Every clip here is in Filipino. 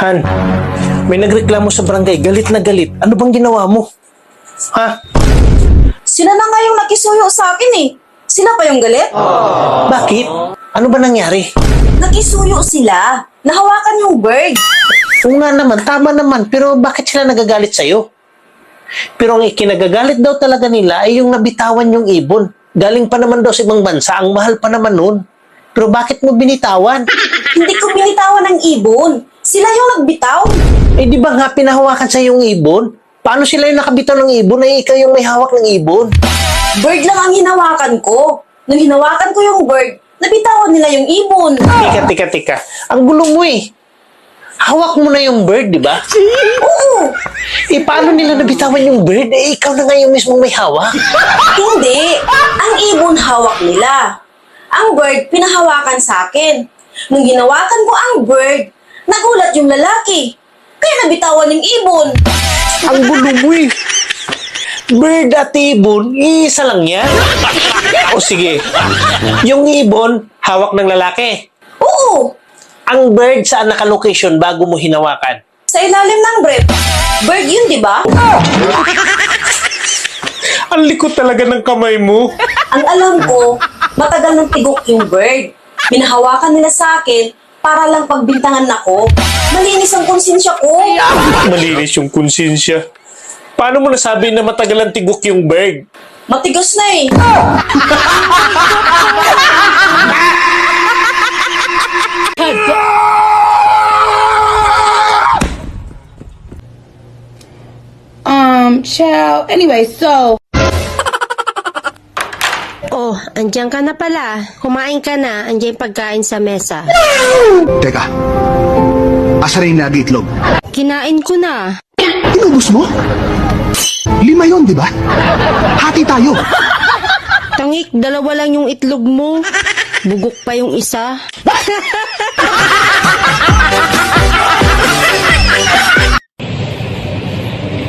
Han, may nagreklamo sa barangay. Galit na galit. Ano bang ginawa mo? Ha? Sila na nga yung nakisuyo sa akin eh. Sila pa yung galit? Bakit? Ano ba nangyari? Nakisuyo sila. Nahawakan yung bird. Oo nga naman, tama naman. Pero bakit sila nagagalit sa'yo? Pero ang ikinagagalit daw talaga nila ay yung nabitawan yung ibon. Galing pa naman daw sa ibang bansa. Ang mahal pa naman nun. Pero bakit mo binitawan? Hindi ko binitawan ng ibon. Sila yung nagbitaw. Eh di ba nga pinahawakan sa yung ibon? Paano sila yung nakabitaw ng ibon ay ikaw yung may hawak ng ibon? Bird lang ang hinawakan ko. Nung hinawakan ko yung bird, nabitawan nila yung ibon. Tika. Ang gulo mo eh. Hawak mo na yung bird, di ba? Oo. Eh paano nila nabitawan yung bird? Eh ikaw na nga yung mismo may hawak. Hindi. Ang ibon hawak nila. Ang bird pinahawakan sa akin. Nung hinawakan ko ang bird, nagulat yung lalaki. Kaya nabitawan yung ibon. Ang gulo mo eh. Bird at ibon, isa lang yan. O sige, yung ibon, hawak ng lalaki. Oo. Ang bird saan naka-location bago mo hinawakan? Sa ilalim ng brief. Bird yun, di ba? Ang likot talaga ng kamay mo. Ang alam ko, matagal ng tigok yung bird. Pinahawakan nila sa akin para lang pagbintangan ako. Malinis ang konsensya ko. Malinis yung konsensya. Paano mo nasabi na matagal ang tigok yung bird? Matigas na eh. Ciao. Anyway, so... Oh, andyan ka na pala. Kumain ka na. Andyan yung pagkain sa mesa. Teka, asa rin na itlog? Kinain ko na. Inubos mo? 5 yun, di ba? Hati tayo. Tangik, 2 lang yung itlog mo. Bugok pa yung isa.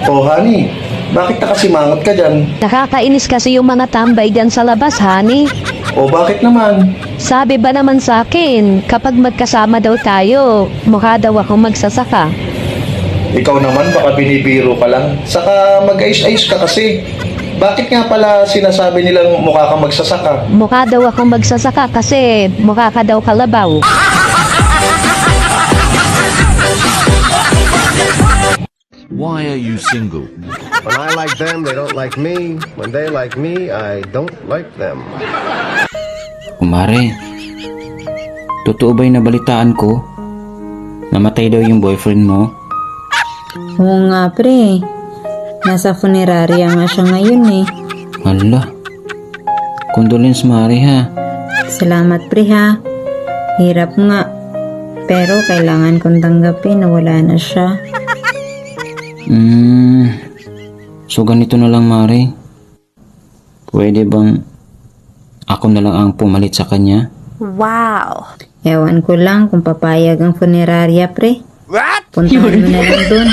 Oh, honey, bakit nakasimangot ka dyan? Nakakainis kasi yung mga tambay dyan sa labas, honey. Oh, bakit naman? Sabi ba naman sa akin, kapag magkasama daw tayo, mukha daw ako magsasaka. Ikaw naman, baka binibiro ka lang. Saka mag-ayos-ayos ka kasi. Bakit nga pala sinasabi nilang mukha kang magsasaka? Mukha daw ako magsasaka kasi mukha ka daw kalabaw. Why are you single? When I like them, they don't like me. When they like me, I don't like them. Kumare, totoo ba yung nabalitaan ko? Namatay daw yung boyfriend mo? Oo nga pre, nasa funeraria nga siya ngayon eh. Hala, condolence Mare ha. Salamat pre ha, hirap nga. Pero kailangan kong tanggapin na wala na siya. So ganito na lang Mare. Pwede bang ako na lang ang pumalit sa kanya? Wow! Ewan ko lang kung papayag ang funeraria pre. Puntahan mo na lang dun.